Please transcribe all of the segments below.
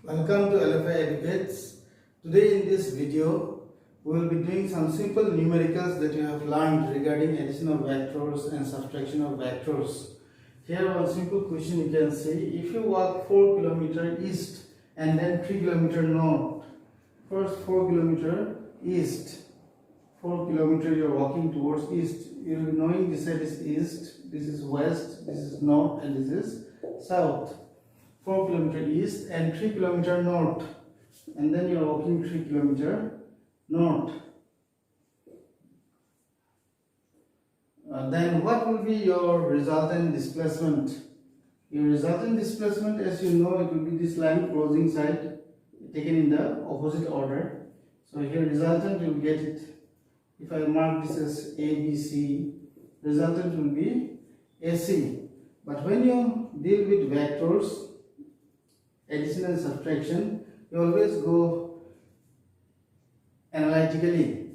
Welcome to LFI Educates. Today in this video, we will be doing some simple numericals that you have learned regarding addition of vectors and subtraction of vectors. Here one simple question you can see. If you walk 4 km east and then 3 km north, first 4 km east, 4 km you are walking towards east, you will be knowing this side is east, this is west, this is north and this is south. 4 km east and 3 km north, and then you are walking 3 km north. Then what will be your resultant displacement? Your resultant displacement, as you know, it will be this line closing side taken in the opposite order. So here resultant, you will get it. If I mark this as A, B, C, resultant will be AC. But when you deal with vectors, addition and subtraction, you always go analytically.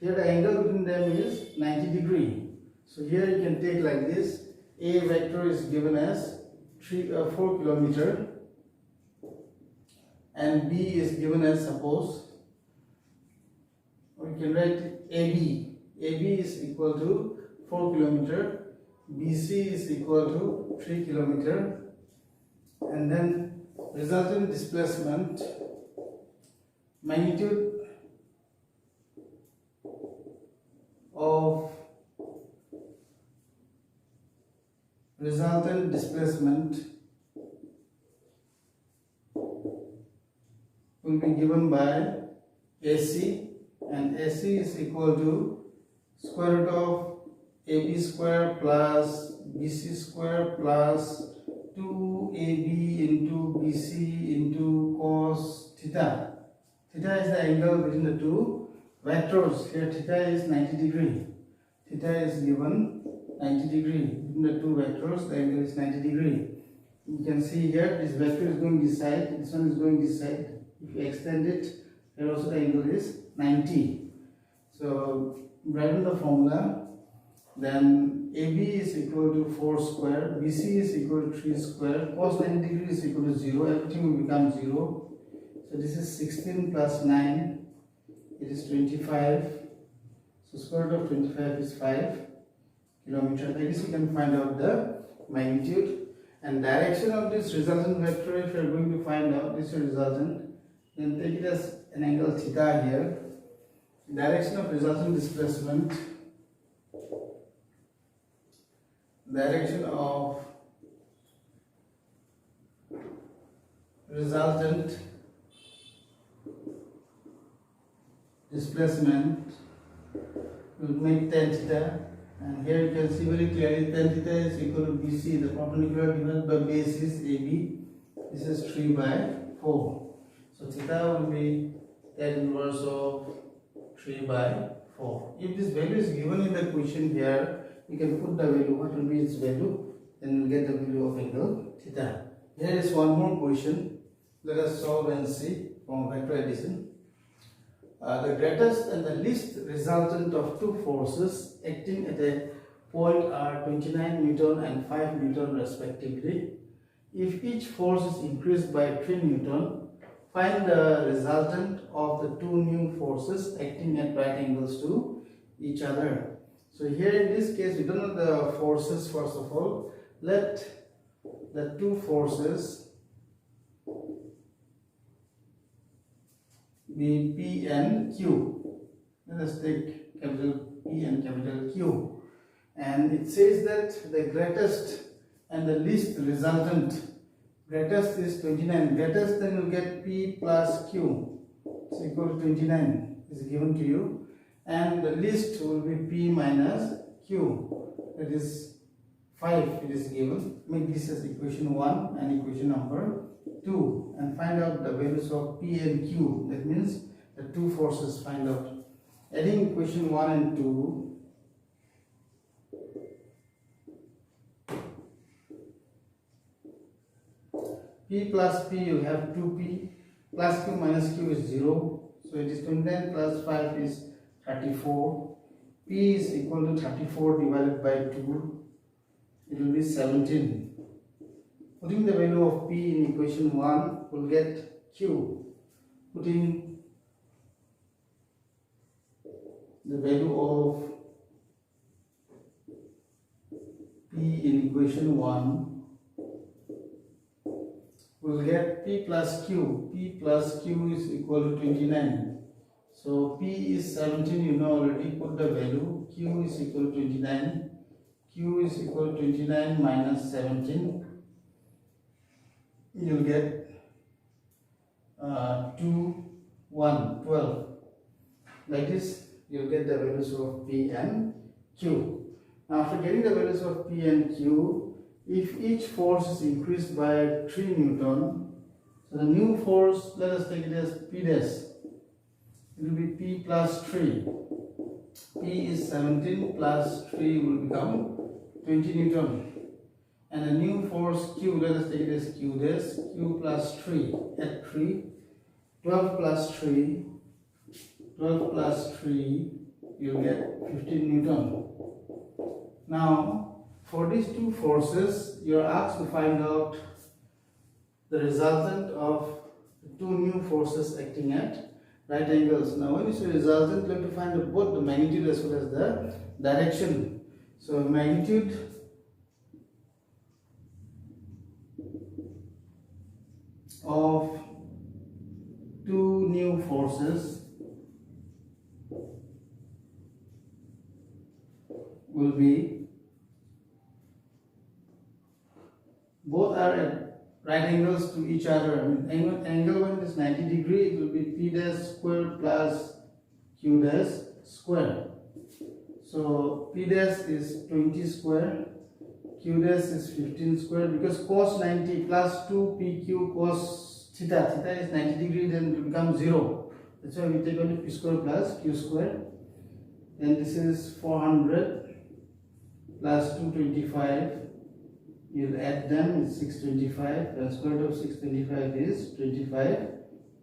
Here the angle between them is 90 degree. So here you can take like this. A vector is given as 4 km and B is given as, suppose, we can write AB. AB is equal to 4 km, BC is equal to 3 km, and then resultant displacement, magnitude of resultant displacement will be given by AC, and AC is equal to square root of AB square plus BC square plus 2AB into BC into cos theta. Theta is the angle between the two vectors. Here theta is 90 degree. Theta is given 90 degree. Between the two vectors, the angle is 90 degree. You can see here this vector is going this side, this one is going this side. If you extend it, here also the angle is 90. So write in the formula. Then AB is equal to 4 square, BC is equal to 3 square, cos 90 degree is equal to 0, everything will become 0. So this is 16 plus 9, it is 25. So square root of 25 is 5 kilometers. Like this you can find out the magnitude and direction of this resultant vector. If you are going to find out this resultant, then take it as an angle theta here. Direction of resultant displacement, direction of resultant displacement will make tan theta, and here you can see very clearly tan theta is equal to BC, the perpendicular divided by base is AB, this is 3 by 4. So theta will be tan inverse of 3 by 4. If this value is given in the question here, you can put the value, what will be its value, then you will get the value of angle theta. Here is one more question. Let us solve and see from vector addition. The greatest and the least resultant of two forces acting at a point are 29 Newton and 5 Newton respectively. If each force is increased by 3 Newton, find the resultant of the two new forces acting at right angles to each other. So here in this case, we don't know the forces first of all. Let the two forces be P and Q. Let us take capital P and capital Q. And it says that the greatest and the least resultant, greatest is 29. Greatest, then you get P plus Q. It's equal to 29 is given to you. And the least will be P minus Q, that is 5 it is given. Make this as equation 1 and equation number 2 and find out the values of P and Q. That means the two forces, find out. Adding equation 1 and 2, P plus P, you have 2P, plus Q minus Q is 0. So it is 29 plus 5 is 34. P is equal to 34 divided by 2. It will be 17. Putting the value of P in equation 1, we'll get Q. Putting the value of P in equation 1, we'll get P plus Q. P plus Q is equal to 29. So P is 17, you know already, put the value. Q is equal to 29. Q is equal to 29 minus 17. You'll get 2, 1, 12. Like this, you'll get the values of P and Q. Now, after getting the values of P and Q, if each force is increased by 3 Newton, so the new force, let us take it as P dash. It will be P plus 3. P is 17 plus 3 will become 20 Newton. And the new force Q, let us take it as Q dash. Q plus 3. Add 3. 12 plus 3. 12 plus 3, you'll get 15 Newton. Now, for these two forces, you're asked to find out the resultant of the two new forces acting at right angles. Now, when you say resultant, you have to find both the magnitude as well as the direction. So, magnitude of two new forces will be, both are at right angles to each other. I mean, angle when it is 90 degree, it will be P dash square plus Q dash square. So P dash is 20 square, Q dash is 15 square, because cos 90 plus 2 PQ cos theta, theta is 90 degree, then it will become 0. That's why we take only P square plus Q square. Then this is 400 plus 225. You'll add them, it's 625, and square root of 625 is 25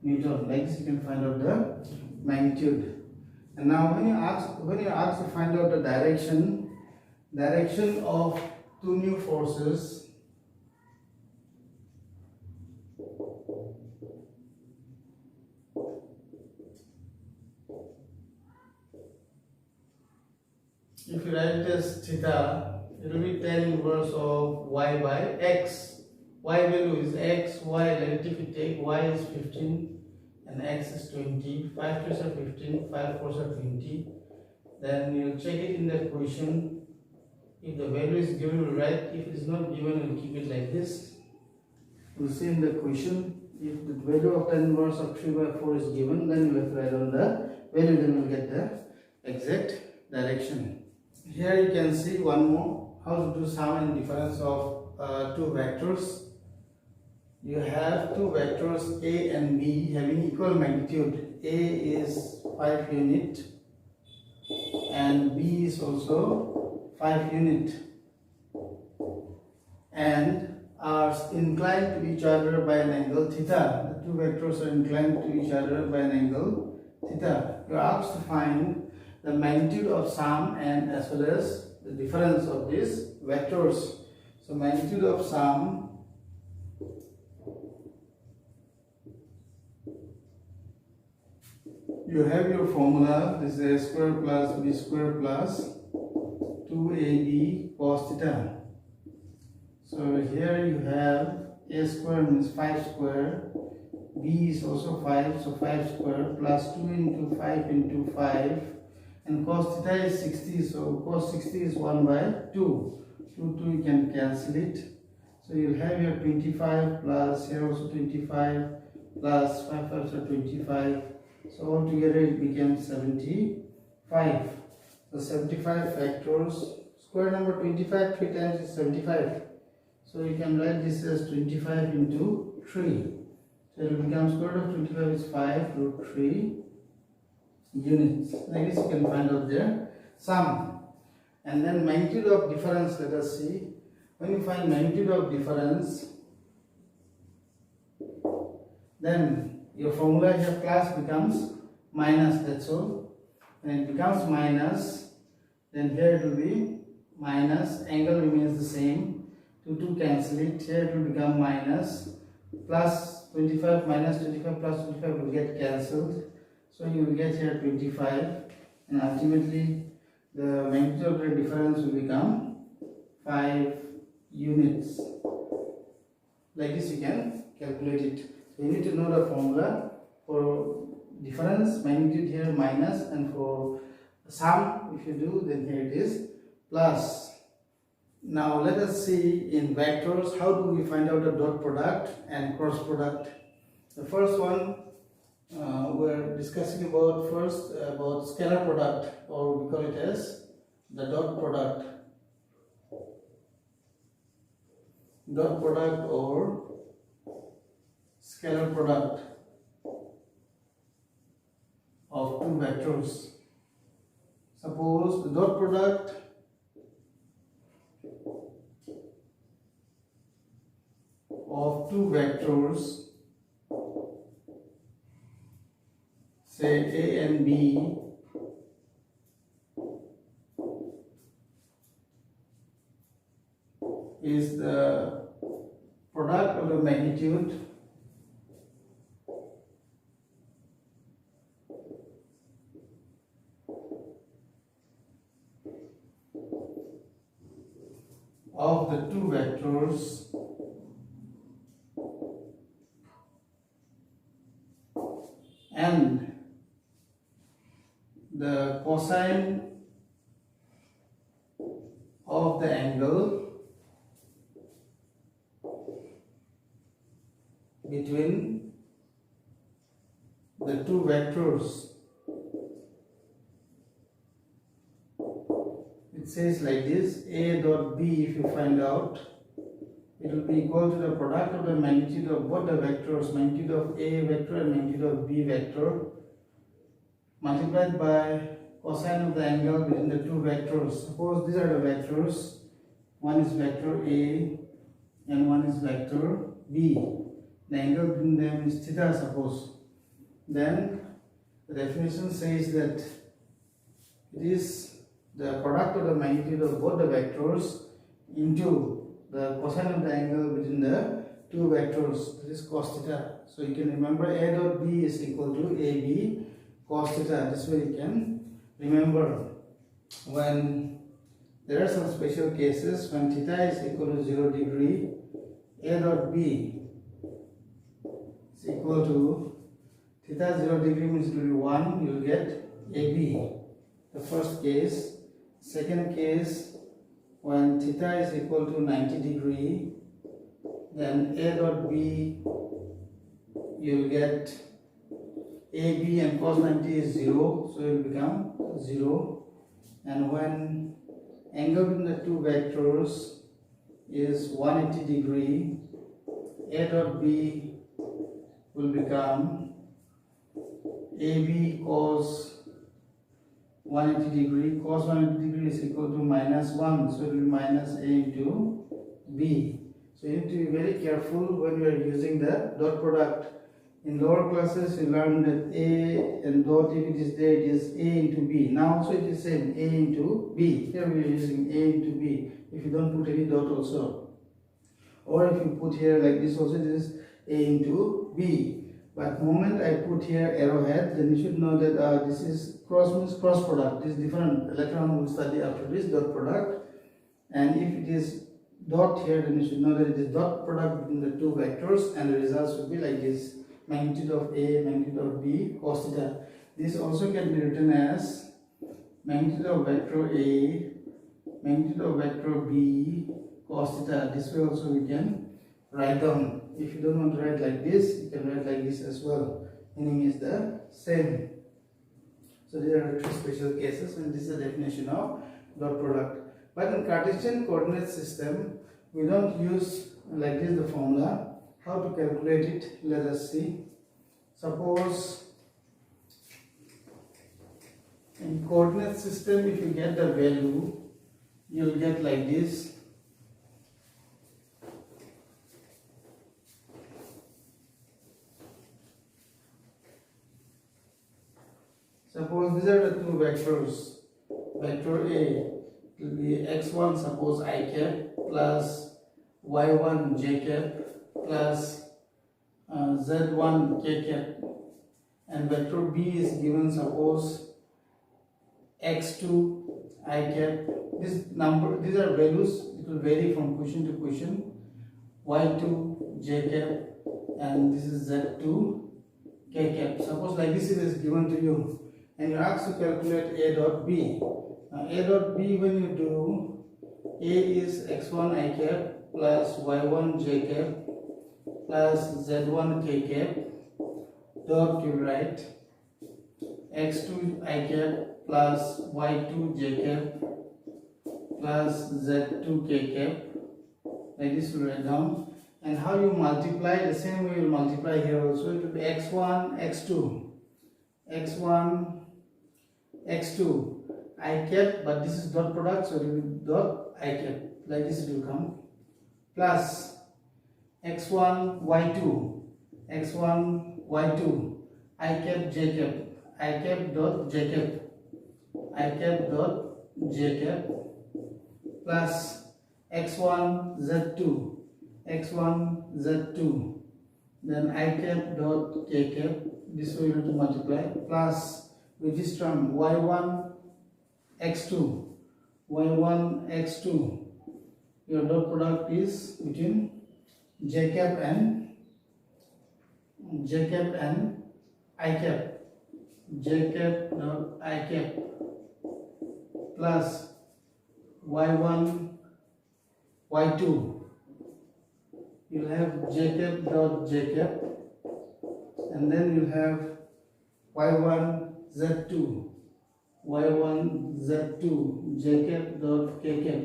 Newton. Like this, you can find out the magnitude. And now when you're asked to find out the direction of two new forces, if you write it as theta, it will be tan inverse of y by x. Y value is x, y relative you take, y is 15 and x is 20. 5 3s are 15, 5 4s are 20. Then you will check it in the equation. If the value is given, you will write. If it is not given, you will keep it like this. You will see in the equation, if the value of tan inverse of 3 by 4 is given, then you have to write on the value, then you will get the exact direction. Here you can see one more, how to do sum and difference of two vectors. You have two vectors A and B having equal magnitude. A is 5 unit and B is also 5 unit, and are inclined to each other by an angle theta. The two vectors are inclined to each other by an angle theta. You are asked to find the magnitude of sum and as well as the difference of these vectors. So magnitude of sum you have your formula. This is a square plus b square plus 2ab cos theta. So here you have a square means 5 square, b is also 5, so 5 square plus 2 into 5 into 5, and cos theta is 60, so cos 60 is 1 by 2. 2 you can cancel it. So you'll have your 25 plus here also 25 plus 5 5 are 25. So altogether it becomes 75. So 75 factors. Square number 25 3 times is 75. So you can write this as 25 into 3. So it will become square root of 25 is 5 root 3 units. Like this you can find out their sum. And then magnitude of difference, let us see. When you find magnitude of difference, then your formula here class becomes minus, that's all. When it becomes minus, then here it will be minus, angle remains the same. 2 cancel it, here it will become minus plus 25 minus 25 plus 25 will get cancelled. So you will get here 25, and ultimately the magnitude of the difference will become 5 units. Like this you can calculate it. So you need to know the formula for difference, magnitude here minus, and for sum, if you do, then here it is plus. Now let us see in vectors how do we find out the dot product and cross product. The first one we're discussing about about scalar product, or we call it as the dot product. Dot product or scalar product of two vectors. Suppose the dot product of two vectors, say A and B, is the product of the magnitude of the two vectors and the cosine of the angle between the two vectors. It says like this: A dot B, if you find out, it will be equal to the product of the magnitude of both the vectors, magnitude of A vector and magnitude of B vector, multiplied by cosine of the angle between the two vectors. Suppose these are the vectors, one is vector A and one is vector B. The angle between them is theta, suppose. Then the definition says that it is the product of the magnitude of both the vectors into the cosine of the angle between the two vectors, that is cos theta. So you can remember A dot B is equal to AB cos theta. This way you can remember. When there are some special cases, when theta is equal to 0 degree, A dot B is equal to theta 0 degree means it will be 1, you will get AB. The first case. Second case, when theta is equal to 90 degree, then A dot B, you will get AB, and cos 90 is 0, so it will become 0. And when angle between the two vectors is 180 degree, A dot B will become AB cos 180 degree. Cos 180 degree is equal to minus 1, so it will be minus A into B. So you need to be very careful when you are using the dot product. In lower classes you learn that A and dot, if it is there, it is A into B. Now also it is same, A into B. Here we are using A into B. If you don't put any dot also, or if you put here like this also, it is A into B. But moment I put here arrowhead, then you should know that this is cross, means cross product. This is different. Later on we'll study after this dot product. And if it is dot here, then you should know that it is dot product between the two vectors, and the results will be like this: magnitude of A, magnitude of B, cos theta. This also can be written as magnitude of vector A, magnitude of vector B, cos theta. This way also we can write down. If you don't want to write like this, you can write like this as well. Meaning is the same. So these are the two special cases, and this is the definition of dot product. But in Cartesian coordinate system, we don't use like this the formula. How to calculate it? Let us see. Suppose in coordinate system, if you get the value, you will get like this. Suppose these are the two vectors. Vector A will be x1, suppose I cap, plus y1 j cap, plus z1 k cap, and vector b is given, suppose x2 I cap. These are values, it will vary from question to question. y2 j cap, and this is z2 k cap. Suppose like this, it is given to you and you are asked to calculate a dot b. Now a dot b, when you do, a is x1 I cap plus y1 j cap plus z1 k cap dot, you write x2 I cap plus y2 j cap plus z2 k cap. Like this you write down. And how you multiply, the same way you will multiply here also. It will be x1 x2 x1 x2 I cap, but this is dot product, so it will be dot I cap. Like this it will come, plus x1 y2 x1 y2 I cap j cap I cap dot j cap I cap dot j cap plus x1 z2 x1 z2, then I cap dot k cap. This way you have to multiply, plus with this term y1 x2 y1 x2, your dot product is between j cap and I cap, j cap dot I cap plus y1 y2, you'll have j cap dot j cap, and then you'll have y1 z2 j cap dot k cap.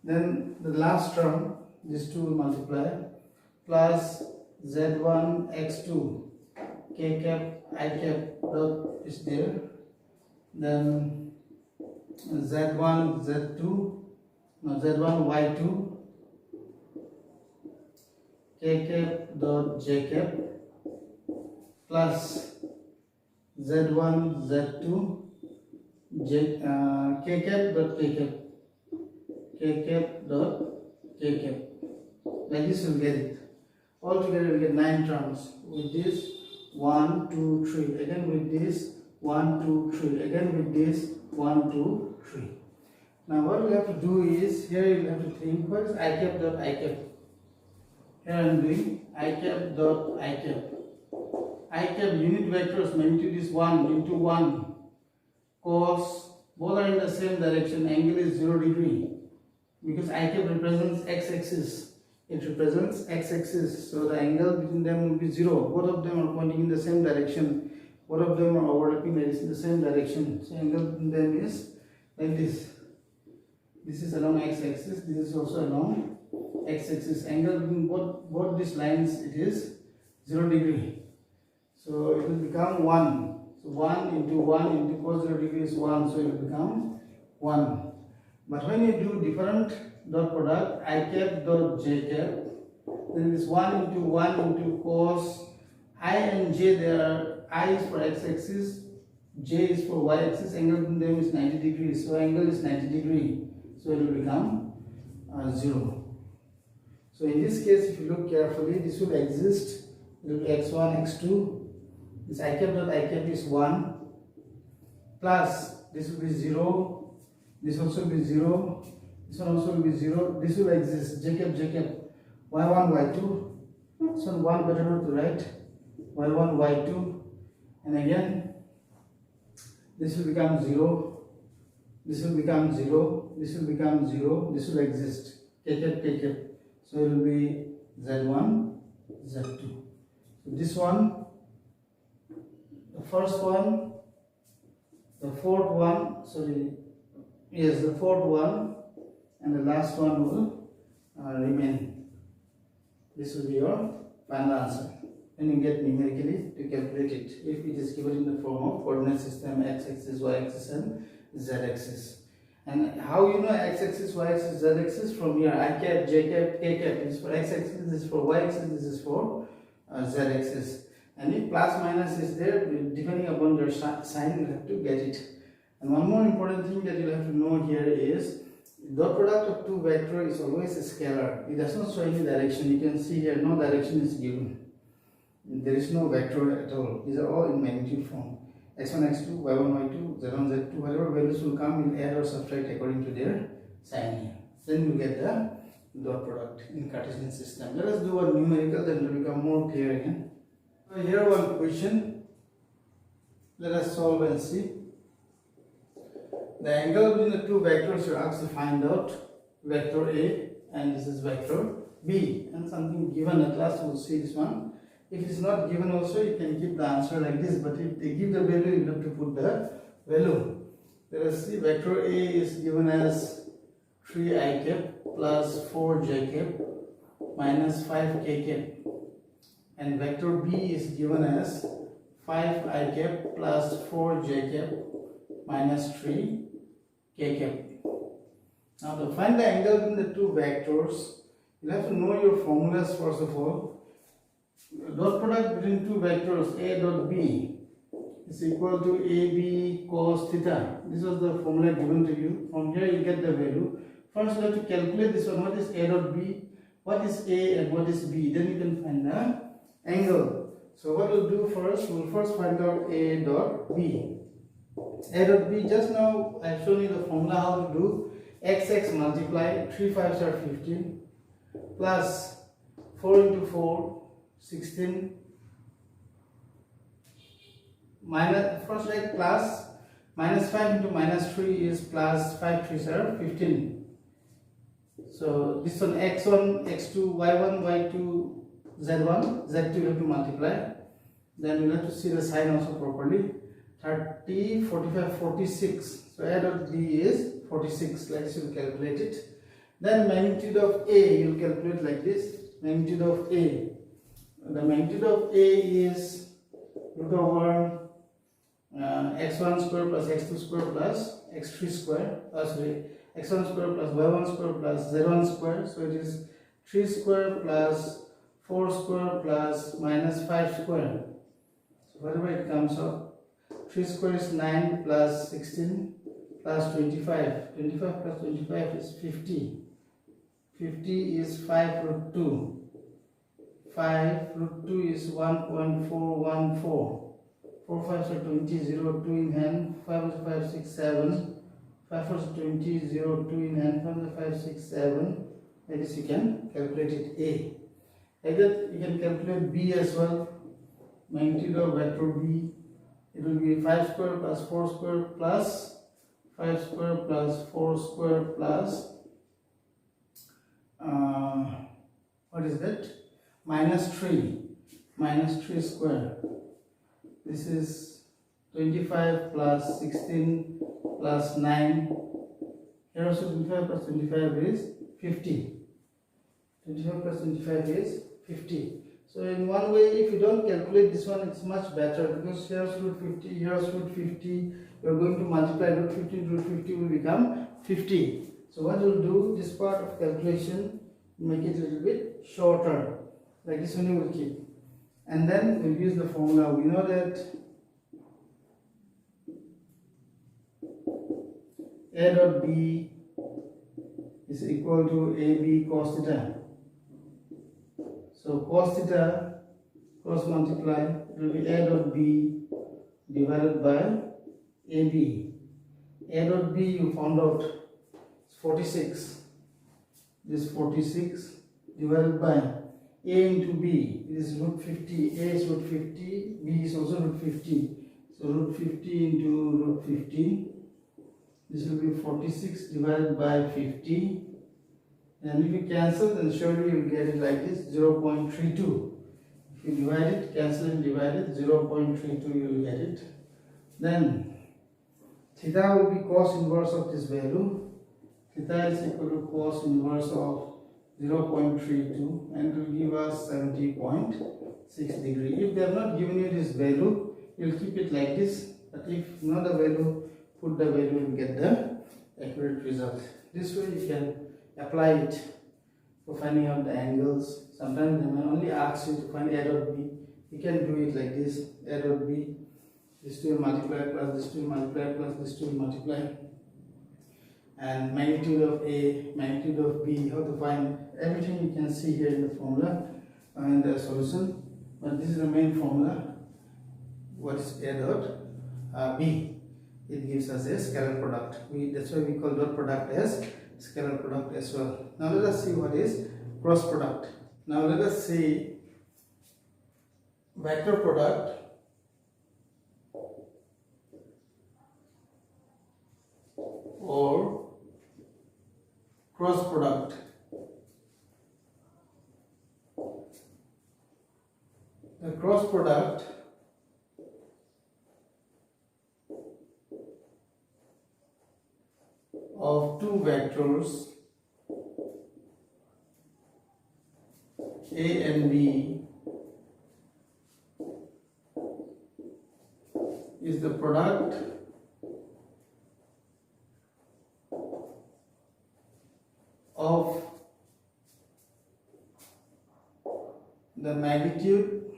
Then the last term, these two will multiply, plus z1 x2 k cap I cap dot is there, then z1 y2 k cap dot j cap plus z1 z2 k cap dot k cap dot k cap. Like this you will get it. Altogether you will get 9 terms. With this 1 2 3, again with this 1 2 3, again with this 1 2 3. Now what we have to do is, here you have to think, what is I cap dot I cap? Here I am doing I cap dot I cap. I cap unit vectors magnitude is 1 into 1 cos, both are in the same direction, angle is 0 degree, because I cap represents x-axis. It represents x-axis, so the angle between them will be 0. Both of them are pointing in the same direction. Both of them are overlapping in the same direction. So angle between them is like this. This is along x-axis. This is also along x-axis. Angle between both these lines, it is 0 degree. So it will become 1. So 1 into cos 0 degree is 1. So it will become 1. But when you do different dot product, I cap dot j cap, then this 1 into cos, I and j, there are, I is for x-axis, j is for y-axis, angle between them is 90 degrees, so angle is 90 degree, so it will become 0. So in this case, if you look carefully, this will exist, it will be x1, x2, this I cap dot I cap is 1, plus this will be 0, this also will be 0, this one also will be 0, this will exist, j cap, y1, y2, this one 1 better to write, y1, y2, and again, this will become 0, this will become 0, this will become 0, this will exist, k cap, so it will be z1, z2. So this one, the first one, the fourth one, the fourth one, and the last one will remain. This will be your final answer. When you get numerically to calculate it, if it is given in the form of coordinate system x-axis, y-axis, and z-axis. And how you know x-axis, y-axis, z-axis? From here, I cap, j cap, k cap. This is for x-axis, this is for y-axis, this is for z-axis. And if plus minus is there, depending upon their sign, you have to get it. And one more important thing that you have to know here is dot product of two vectors is always a scalar. It does not show any direction. You can see here no direction is given. There is no vector at all. These are all in magnitude form. x1, x2, y1, y2, z1, z2, whatever values will come, we'll add or subtract according to their sign here. Then you get the dot product in Cartesian system. Let us do a numerical, then it will become more clear again. So here one question. Let us solve and see. The angle between the two vectors you are asked to find out. Vector A and this is vector B. And something given at last, we'll see this one. If it is not given also, you can keep the answer like this. But if they give the value, you have to put the value. Let us see. Vector A is given as 3i cap plus 4j cap minus 5k cap. And vector B is given as 5i cap plus 4j cap minus 3k cap. Now to find the angle between the two vectors, you have to know your formulas first of all. Dot product between two vectors A dot B is equal to AB cos theta. This was the formula given to you. From here you get the value. First you have to calculate this one. What is A dot B? What is A and what is B? Then you can find the angle. So what we'll do first, we'll first find out A dot B. A dot B, just now I've shown you the formula how to do. X multiply 3 5s are 15 plus 4 into 4 16 minus, first like plus, minus 5 into minus 3 is plus 5 3s are 15. So this one x1, x2, y1, y2, z1, z2 you have to multiply. Then you have to see the sign also properly. 30, 45, 46. So A dot B is 46. Let's calculate it. Then magnitude of A, you will calculate like this. Magnitude of A. The magnitude of A is root over x1 square plus x2 square plus x3 square. Sorry, x1 square plus y1 square plus z1 square. So it is 3 square plus 4 square plus minus 5 square. So whatever it comes up, 3 square is 9 plus 16 plus 25. 25 plus 25 is 50. 50 is 5 root 2. 5 root 2 is 1.414. 4 5s are 20, 0, 2 in hand, 5 is 5, 6, 7. 5 4 is 20, 0, 2 in hand, 5 is 5, 6, 7. Like this you can calculate it A. Like that you can calculate B as well. Magnitude of vector B. It will be 5 square plus 4 square plus 5 square plus 4 square plus what is that? Minus 3 square. This is 25 plus 16 plus 9. Here also 25 plus 25 is 50. 25 plus 25 is 50. So in one way, if you don't calculate this one, it's much better because here's root 50, here's root 50. You're going to multiply root 50, root 50 will become 50. So what you'll do, this part of calculation, make it a little bit shorter. Like this one you will keep. And then we'll use the formula. We know that A dot B is equal to AB cos theta. So cos theta, cross multiply, it will be A dot B divided by AB. A dot B you found out is 46. This 46 divided by A into B. It is root 50. A is root 50. B is also root 50. So root 50 into root 50. This will be 46 divided by 50. And if you cancel, then surely you will get it like this, 0.32. If you divide it, cancel and divide it, 0.32 you will get it. Then theta will be cos inverse of this value. Theta is equal to cos inverse of 0.32 and will give us 70.6 degree. If they have not given you this value, you will keep it like this. But if not the value, put the value and get the accurate result. This way you can apply it for finding out the angles. Sometimes they may only ask you to find A dot B. You can do it like this, A dot B. This two will multiply plus this two will multiply plus this two will multiply. and magnitude of A, magnitude of B, how to find everything you can see here in the formula in the solution. But this is the main formula. What is A dot B? It gives us a scalar product. That's why we call dot product as scalar product as well. Now let us see what is cross product. Now let us see vector product or cross product. The cross product of two vectors A and B is the product of the magnitude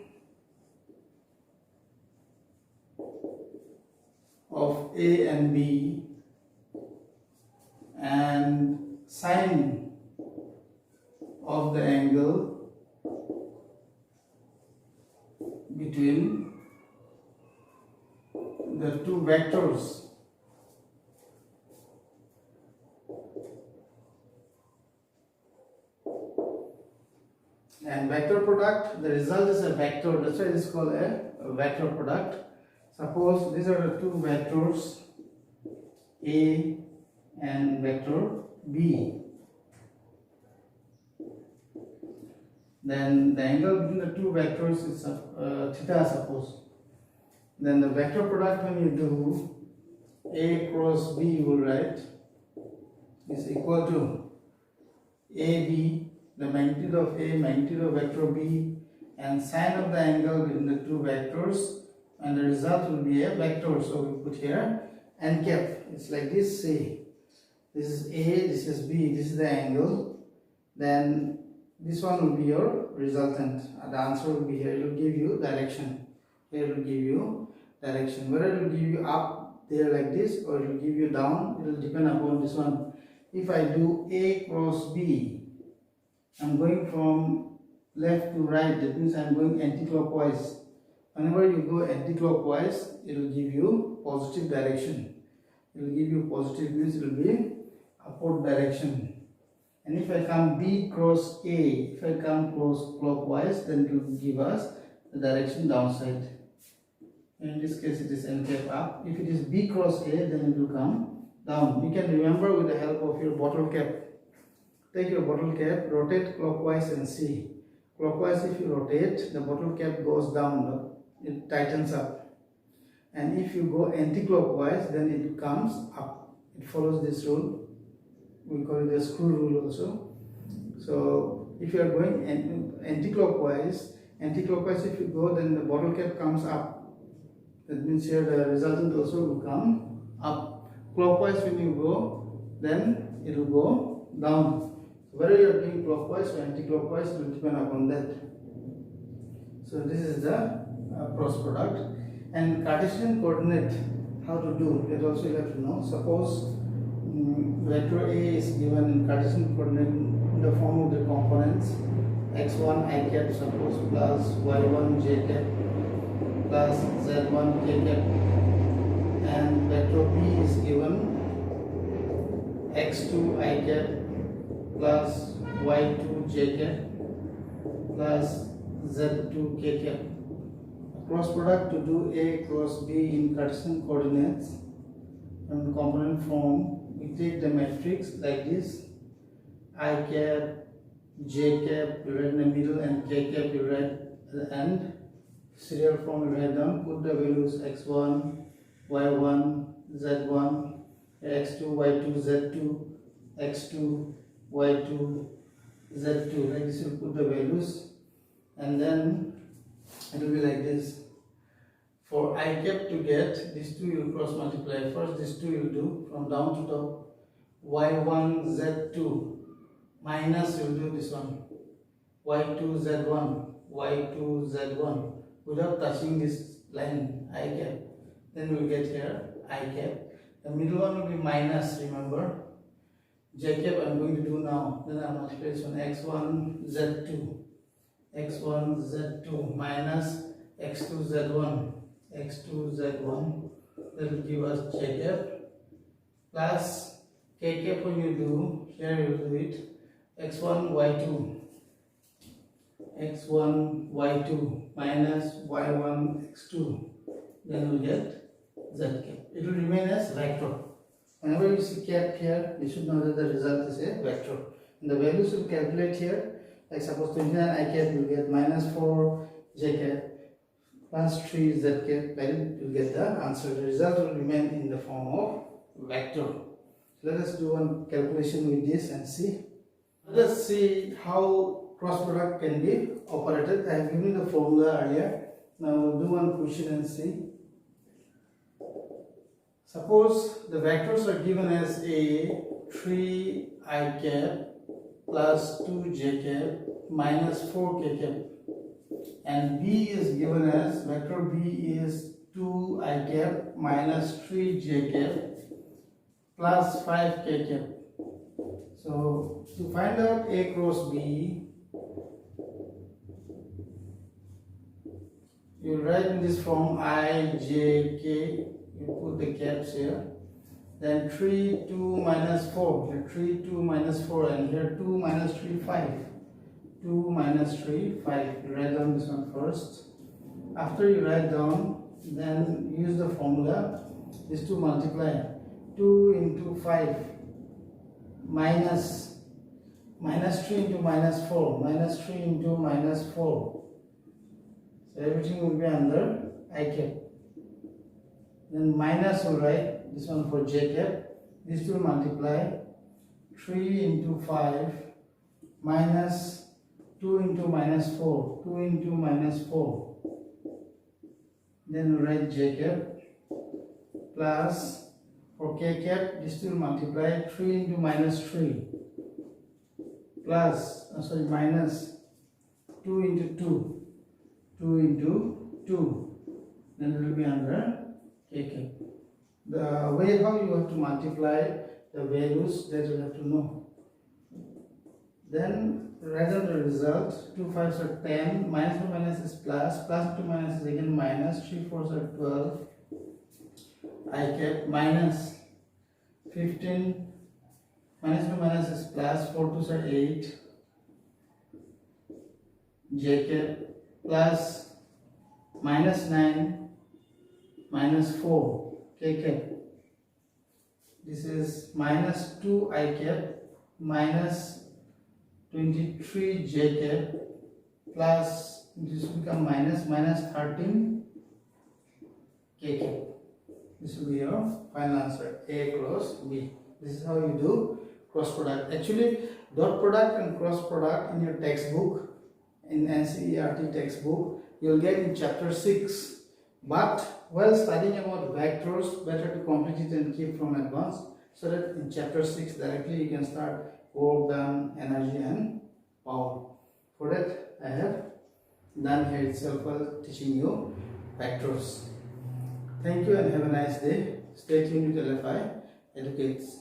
of A and B and sine of the angle between the two vectors. And vector product, the result is a vector, that's why it is called a vector product. Suppose these are the two vectors A and vector B. Then the angle between the two vectors is theta, suppose. Then the vector product, when you do A cross B, you will write is equal to AB, the magnitude of A, magnitude of vector B, and sine of the angle between the two vectors, and the result will be a vector. So we put here n cap. It's like this. See, this is A, this is B, this is the angle. Then this one will be your resultant. The answer will be here. It will give you direction. Here it will give you direction. Whether it will give you up there like this or it will give you down, it will depend upon this one. If I do A cross B, I'm going from left to right. That means I'm going anti-clockwise. Whenever you go anti-clockwise, it will give you positive direction. It will give you positive, means it will be upward direction. And if I come B cross A, if I come clockwise, then it will give us the direction downside. In this case, it is n cap up. If it is B cross A, then it will come down. You can remember with the help of your bottle cap. Take your bottle cap, rotate clockwise and see. Clockwise, if you rotate, the bottle cap goes down, it tightens up. And if you go anti-clockwise, then it comes up. It follows this rule. We call it the screw rule also. So if you are going anti-clockwise, if you go, then the bottle cap comes up. That means here the resultant also will come up. Clockwise, when you go, then it will go down. Whether you are doing clockwise or anti-clockwise, it will depend upon that. So this is the cross product. And Cartesian coordinate, how to do, that also you have to know. Suppose vector A is given in Cartesian coordinate in the form of the components x1 I cap, suppose, plus y1 j cap plus z1 k cap, and vector B is given x2 I cap plus y2 j cap plus z2 k cap. Cross product, to do A cross B in Cartesian coordinates and component form, we take the matrix like this: I cap, j cap, you write in the middle, and k cap you write at the end. Serial form you write down, put the values x1, y1, z1, x2, y2, z2, x2, y2, z2. Like this, you put the values, and then it will be like this. For I cap to get, these two you will cross multiply. First these two you will do from down to top. Y1 z2 minus you will do this one. Y2 z1, y2 z1 without touching this line I cap. Then we will get here I cap. The middle one will be minus, remember. j cap I'm going to do now. Then I'll multiply this one x1 z2, x1 z2 minus x2 z1, x2 z1. That will give us j cap plus k cap. When you do here, you do it x1 y2, x1 y2 minus y1 x2. Then we get z cap. It will remain as vector. Whenever you see cap here, you should know that the result is a vector. And the values will calculate here. Like suppose 29 I cap, you get minus 4 j cap plus 3 z cap. Then you will get the answer. The result will remain in the form of vector. Let us do one calculation with this and see. Let us see how cross product can be operated. I have given the formula earlier. Now we'll do one question and see. Suppose the vectors are given as a 3 I cap plus 2 j cap minus 4 k cap, and B is given as vector B is 2 I cap minus 3 j cap plus 5 k cap. So to find out A cross B, you write in this form I, j, k. You put the caps here. Then 3, 2 minus 4. Here 3, 2 minus 4, and here 2 minus 3, 5. 2 minus 3, 5. You write down this one first. After you write down, then use the formula. This to multiply. 2 into 5 minus 3 into minus 4. Minus 3 into minus 4. So everything will be under I cap. Then minus will write this one for j cap. This will multiply 3 into 5 minus 2 into minus 4. 2 into minus 4. Then we write j cap plus for k cap. This will multiply 3 into minus 3 plus minus 2 into 2. 2 into 2. Then it will be under k cap. The way how you have to multiply the values, that you have to know. Then write down the result. 2 5s are 10, minus 2 minus is plus, plus 2 minus is again minus, 3 4s are 12, I cap minus 15, minus 2 minus is plus, 4 2s are 8, j cap plus minus 9 minus 4 k cap. This is minus 2 I cap minus 23 j cap plus this will become minus 13 k cap. This will be your final answer, A cross B. This is how you do cross product. Actually, dot product and cross product in your textbook, in NCERT textbook, you will get in chapter 6. But while studying about vectors, better to complete it and keep from advance, so that in chapter 6 directly you can start work done, energy and power. For that I have done here itself while teaching you vectors. Thank you and have a nice day. Stay tuned with LFI Educates.